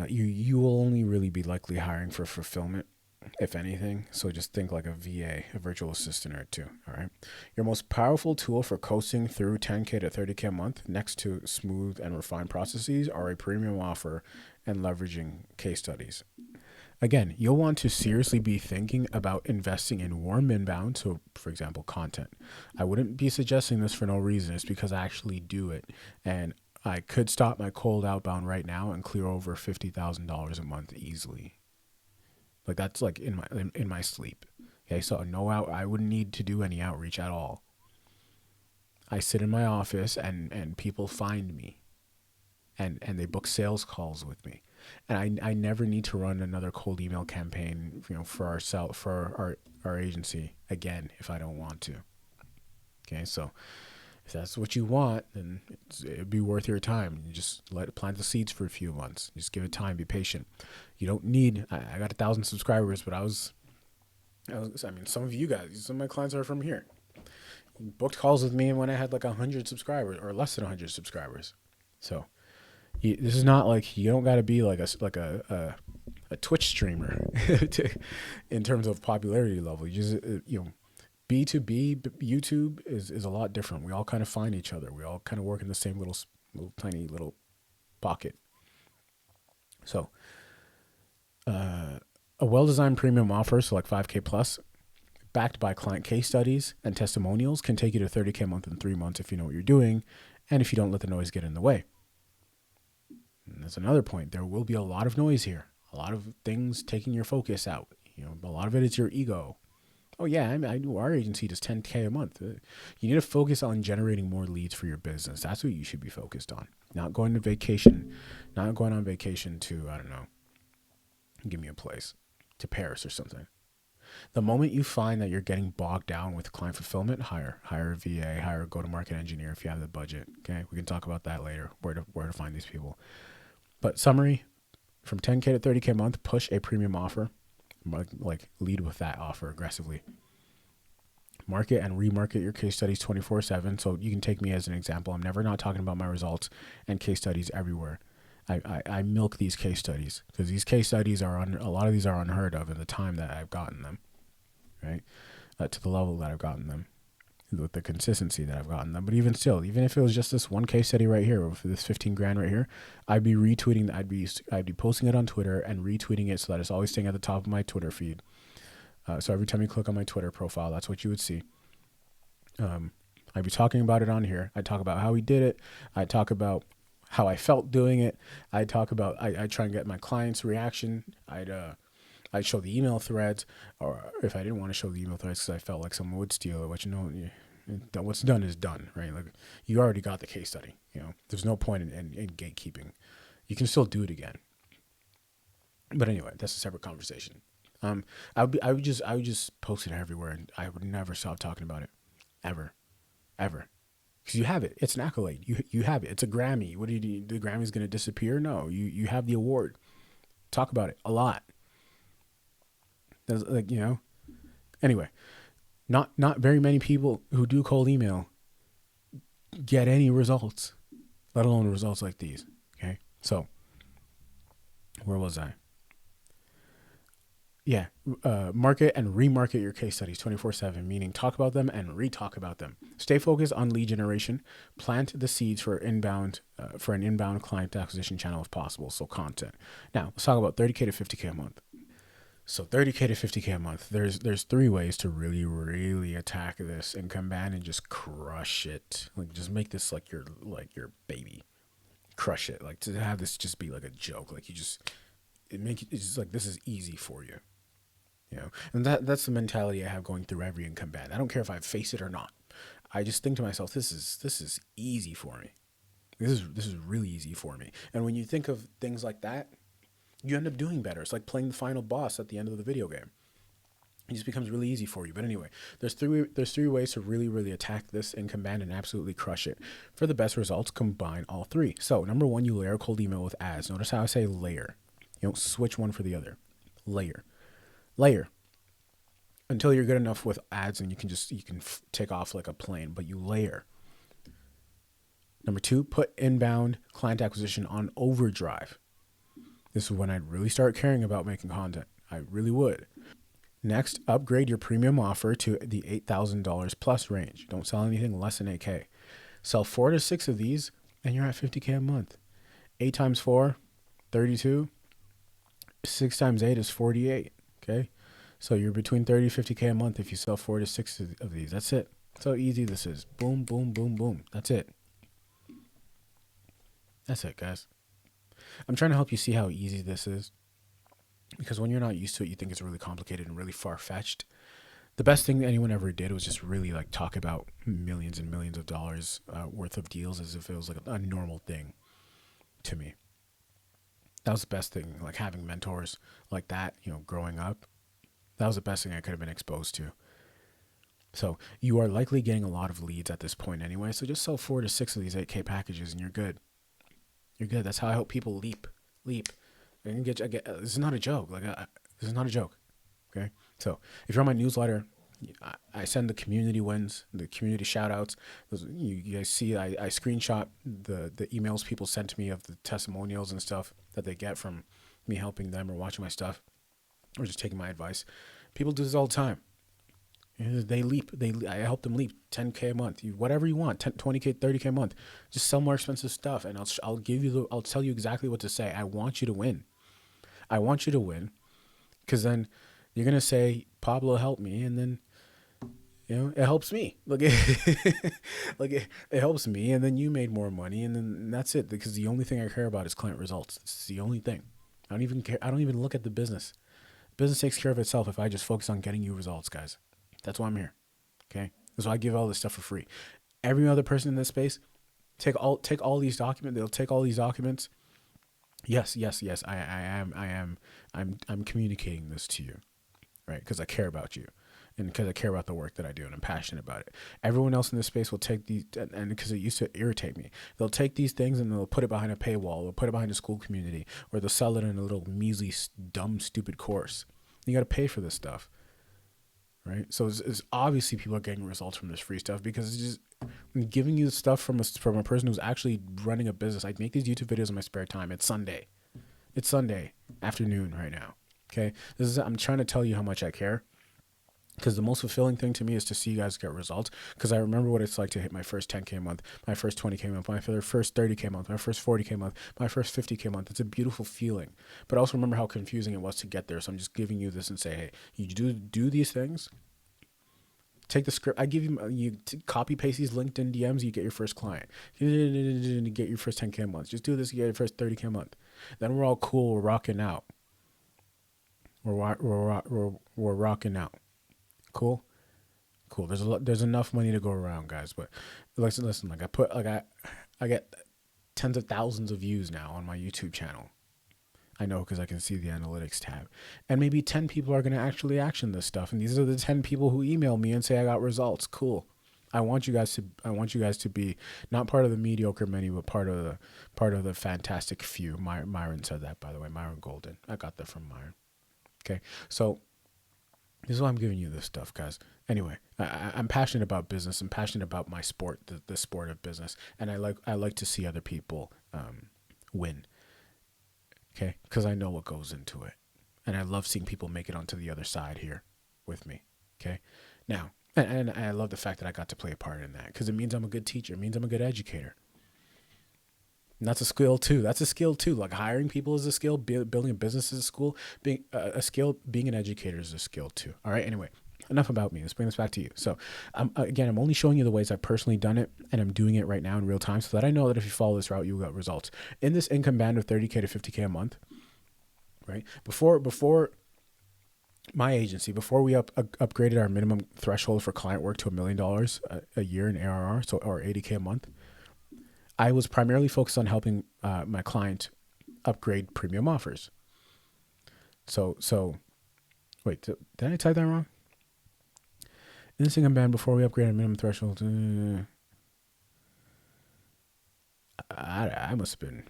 Speaker 1: you will only really be likely hiring for fulfillment, if anything. So just think like a VA, a virtual assistant or two. All right. Your most powerful tool for coasting through 10K to 30K a month, next to smooth and refined processes, are a premium offer and leveraging case studies. Again, you'll want to seriously be thinking about investing in warm inbound. So for example, content. I wouldn't be suggesting this for no reason. It's because I actually do it. And I could stop my cold outbound right now and clear over $50,000 a month easily. Like that's like in my sleep. Okay. So I wouldn't need to do any outreach at all. I sit in my office and people find me and they book sales calls with me. And I never need to run another cold email campaign, you know, for our agency again, if I don't want to. Okay. So if that's what you want, then it'd be worth your time. You just plant the seeds for a few months. Just give it time. Be patient. You don't need. I got 1,000 subscribers, but I mean, some of you guys, some of my clients are from here. You booked calls with me when I had like 100 subscribers or less than 100 subscribers. So this is not like you don't got to be like a Twitch streamer in terms of popularity level. You just B2B YouTube is a lot different. We all kind of find each other. We all kind of work in the same little tiny little pocket. So a well-designed premium offer, so like 5K plus, backed by client case studies and testimonials, can take you to 30K a month in 3 months if you know what you're doing and if you don't let the noise get in the way. And that's another point. There will be a lot of noise here. A lot of things taking your focus out. A lot of it is your ego. Oh yeah, I do. Our agency does 10K a month. You need to focus on generating more leads for your business. That's what you should be focused on. Not going to vacation, not going on vacation to, I don't know, give me a place, to Paris or something. The moment you find that you're getting bogged down with client fulfillment, hire a VA, hire a go-to-market engineer if you have the budget. Okay, we can talk about that later. Where to find these people. But summary: from 10K to 30K a month, push a premium offer. Like lead with that offer aggressively. Market and remarket your case studies 24/7. So you can take me as an example. I'm never not talking about my results and case studies everywhere. I milk these case studies because these case studies a lot of these are unheard of in the time that I've gotten them, right? To the level that I've gotten them, with the consistency that I've gotten them. But even still, even if it was just this one case study right here, with this 15 grand right here, I'd be retweeting, I'd be posting it on Twitter and retweeting it so that it's always staying at the top of my Twitter feed. So every time you click on my Twitter profile, that's what you would see. I'd be talking about it on here. I'd talk about how we did it. I'd talk about how I felt doing it. I'd talk about, I try and get my client's reaction. I'd show the email threads, or if I didn't want to show the email threads because I felt like someone would steal it, which, what's done is done, right? Like, you already got the case study, there's no point in gatekeeping. You can still do it again. But anyway, that's a separate conversation. I would just post it everywhere, and I would never stop talking about it, ever. Because you have it. It's an accolade. You have it. It's a Grammy. What do you do? The Grammy's going to disappear? No, you have the award. Talk about it a lot. That's Anyway, not very many people who do cold email get any results, let alone results like these. Okay, so where was I? Yeah, market and remarket your case studies 24/7, meaning talk about them and re-talk about them. Stay focused on lead generation. Plant the seeds for an inbound client acquisition channel if possible. So content. Now let's talk about 30K to 50K a month. So 30K to 50K a month. There's three ways to really, really attack this income band and just crush it. Like, just make this like your baby. Crush it. Like, to have this just be like a joke. Like, it's just like, this is easy for you. And that's the mentality I have going through every income band. I don't care if I face it or not. I just think to myself, this is easy for me. This is really easy for me. And when you think of things like that, you end up doing better. It's like playing the final boss at the end of the video game. It just becomes really easy for you. But anyway, there's three ways to really, really attack this income band and absolutely crush it. For the best results, combine all three. So number one, you layer cold email with ads. Notice how I say layer. You don't switch one for the other. Layer until you're good enough with ads and you can take off like a plane, but you layer. Number two, put inbound client acquisition on overdrive. This is when I'd really start caring about making content. I really would. Next, upgrade your premium offer to the $8,000 plus range. Don't sell anything less than 8K. Sell 4 to 6 of these and you're at 50K a month. 8 times 4, 32. 6 times 8 is 48. Okay. So you're between 30 to 50K a month if you sell 4 to 6 of these. That's it. That's how easy this is. Boom, boom, boom, boom. That's it. That's it, guys. I'm trying to help you see how easy this is, because when you're not used to it, you think it's really complicated and really far-fetched. The best thing that anyone ever did was just really like talk about millions and millions of dollars worth of deals as if it was like a normal thing to me. That was the best thing, like having mentors like that, growing up. That was the best thing I could have been exposed to. So you are likely getting a lot of leads at this point anyway. So just sell 4 to 6 of these 8K packages and you're good. You're good. That's how I help people leap. I get, this is not a joke. This is not a joke. Okay. So if you're on my newsletter, I send the community wins, the community shout outs. You guys see, I screenshot the emails people sent to me of the testimonials and stuff that they get from me helping them or watching my stuff or just taking my advice. People do this all the time. They leap. I help them leap 10K a month. Whatever you want, 20K, 30K a month. Just sell more expensive stuff, and I'll tell you exactly what to say. I want you to win. I want you to win, because then you're gonna say, Pablo helped me, and then it helps me. It helps me, and then you made more money, and then that's it. Because the only thing I care about is client results. It's the only thing. I don't even care. I don't even look at the business. Business takes care of itself if I just focus on getting you results, guys. That's why I'm here. Okay. That's why I give all this stuff for free. Every other person in this space, take all these documents. They'll take all these documents. Yes. I'm communicating this to you, right? Because I care about you, and because I care about the work that I do, and I'm passionate about it. Everyone else in this space will take these, and because it used to irritate me, they'll take these things and they'll put it behind a paywall, or put it behind a school community, or they'll sell it in a little measly, dumb, stupid course. You got to pay for this stuff, right? So it's obviously people are getting results from this free stuff because it's just I'm giving you stuff from a person who's actually running a business. I make these YouTube videos in my spare time. It's Sunday. It's Sunday afternoon right now. Okay, I'm trying to tell you how much I care. Because the most fulfilling thing to me is to see you guys get results. Because I remember what it's like to hit my first 10K a month, my first 20K a month, my first 30K a month, my first 40K a month, my first 50K a month. It's a beautiful feeling. But I also remember how confusing it was to get there. So I'm just giving you this and say, hey, you do these things. Take the script. I give you copy paste these LinkedIn DMs. You get your first client. You get your first 10K a month. Just do this. You get your first 30K a month. Then we're all cool. We're rocking out. We're rocking out. Cool. There's enough money to go around, guys. But listen. I get tens of thousands of views now on my YouTube channel. I know because I can see the analytics tab, and maybe 10 people are going to actually action this stuff. And these are the 10 people who email me and say I got results. Cool. I want you guys to be not part of the mediocre many, but part of the fantastic few. Myron said that, by the way. Myron Golden. I got that from Myron. Okay, so this is why I'm giving you this stuff, guys. Anyway, I'm passionate about business. I'm passionate about my sport, the sport of business, and I like to see other people win. Okay, because I know what goes into it, and I love seeing people make it onto the other side here with me. Okay, now, and I love the fact that I got to play a part in that because it means I'm a good teacher. It means I'm a good educator. And that's a skill too. Like hiring people is a skill. Building a business is a skill. Being a skill. Being an educator is a skill too. All right. Anyway, enough about me. Let's bring this back to you. So, I'm only showing you the ways I've personally done it, and I'm doing it right now in real time, so that I know that if you follow this route, you will get results in this income band of 30K to 50K a month. Right before my agency, before we upgraded our minimum threshold for client work to $1 million a year in ARR, or 80K a month. I was primarily focused on helping my client upgrade premium offers. So wait, did I type that wrong? In this income band, before we upgraded minimum threshold, I must have been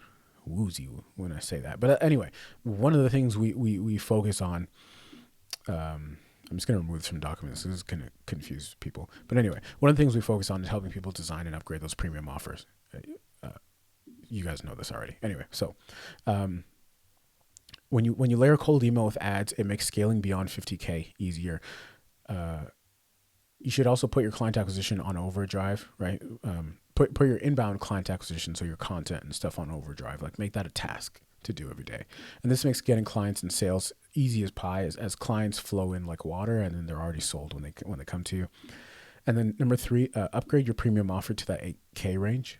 Speaker 1: woozy when I say that. But anyway, one of the things we focus on, I'm just going to remove this from documents. This is going to confuse people. But anyway, one of the things we focus on is helping people design and upgrade those premium offers. You guys know this already. Anyway, so when you layer cold email with ads, it makes scaling beyond 50K easier. You should also put your client acquisition on overdrive, right? Put your inbound client acquisition, so your content and stuff, on overdrive. Like, make that a task to do every day. And this makes getting clients and sales easy as pie, as clients flow in like water, and then they're already sold when they come to you. And then number 3, upgrade your premium offer to that 8K range,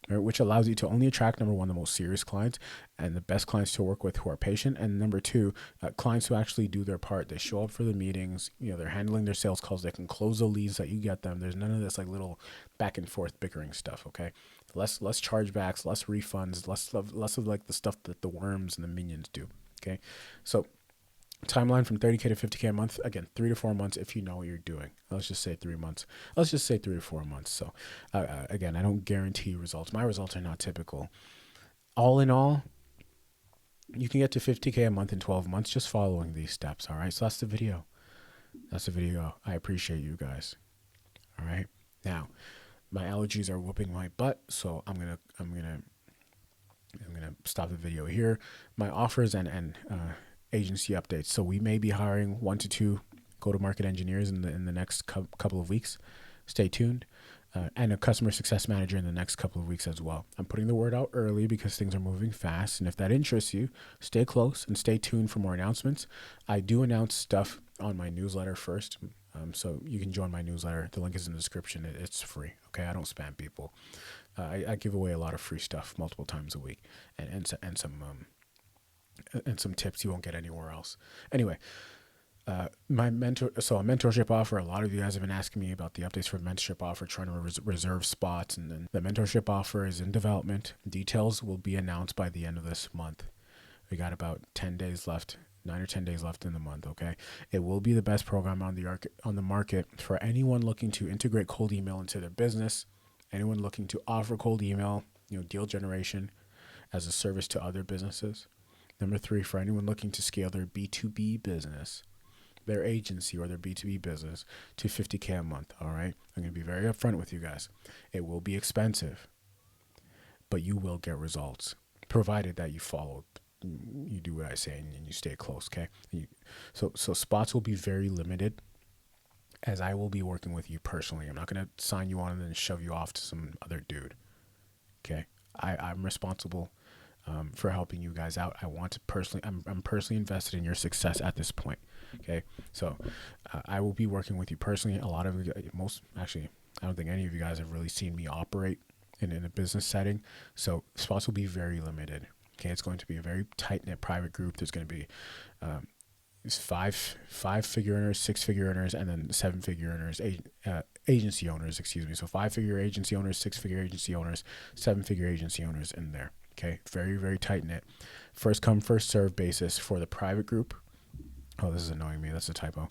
Speaker 1: right, which allows you to only attract, number 1, the most serious clients and the best clients to work with who are patient. And number 2, clients who actually do their part. They show up for the meetings. They're handling their sales calls. They can close the leads that you get them. There's none of this like little back and forth bickering stuff. Okay, less chargebacks, less refunds, less of like the stuff that the worms and the minions do. Okay, so timeline from 30K to 50K a month. Again, 3 to 4 months if you know what you're doing. Let's just say 3 months. Let's just say 3 to 4 months. So again, I don't guarantee results. My results are not typical. All in all, you can get to 50K a month in 12 months just following these steps. All right. So that's the video. I appreciate you guys. All right. Now, my allergies are whooping my butt, so I'm gonna stop the video here. My offers and agency updates. So we may be hiring 1 to 2 go-to-market engineers in the next couple of weeks. Stay tuned. And a customer success manager in the next couple of weeks as well. I'm putting the word out early because things are moving fast. And if that interests you, stay close and stay tuned for more announcements. I do announce stuff on my newsletter first. So you can join my newsletter. The link is in the description. It's free. Okay. I don't spam people. I give away a lot of free stuff multiple times a week and some and some tips you won't get anywhere else. Anyway, my a mentorship offer. A lot of you guys have been asking me about the updates for the mentorship offer, trying to reserve spots, and then the mentorship offer is in development. Details will be announced by the end of this month. We got about 10 days left, 9 or 10 days left in the month. Okay, it will be the best program on the market for anyone looking to integrate cold email into their business, anyone looking to offer cold email, deal generation as a service to other businesses. Number 3, for anyone looking to scale their B2B business, their agency or their B2B business to $50K a month. All right, I'm going to be very upfront with you guys. It will be expensive, but you will get results, provided that you do what I say and you stay close. Okay. So spots will be very limited, as I will be working with you personally. I'm not going to sign you on and then shove you off to some other dude. Okay. I'm responsible for helping you guys out. I'm personally invested in your success at this point. Okay. So I will be working with you personally. I don't think any of you guys have really seen me operate in a business setting. So spots will be very limited. Okay. It's going to be a very tight knit private group. There's going to be, five-figure earners, six-figure earners, and then seven-figure earners, agency owners, excuse me. So 5-figure agency owners, 6-figure agency owners, 7-figure agency owners in there. Okay, very, very tight knit. First come, first serve basis for the private group. Oh, this is annoying me. That's a typo.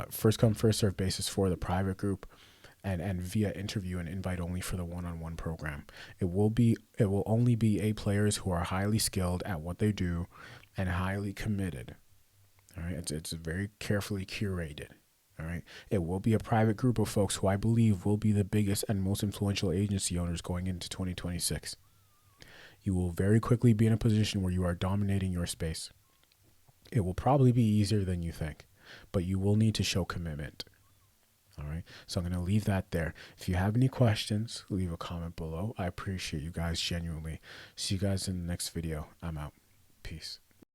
Speaker 1: First come, first serve basis for the private group, and via interview and invite only for the one-on-one program. It will only be A players who are highly skilled at what they do and highly committed. All right, it's very carefully curated. All right, it will be a private group of folks who I believe will be the biggest and most influential agency owners going into 2026. You will very quickly be in a position where you are dominating your space. It will probably be easier than you think, but you will need to show commitment. All right, so I'm going to leave that there. If you have any questions, leave a comment below. I appreciate you guys genuinely. See you guys in the next video. I'm out. Peace.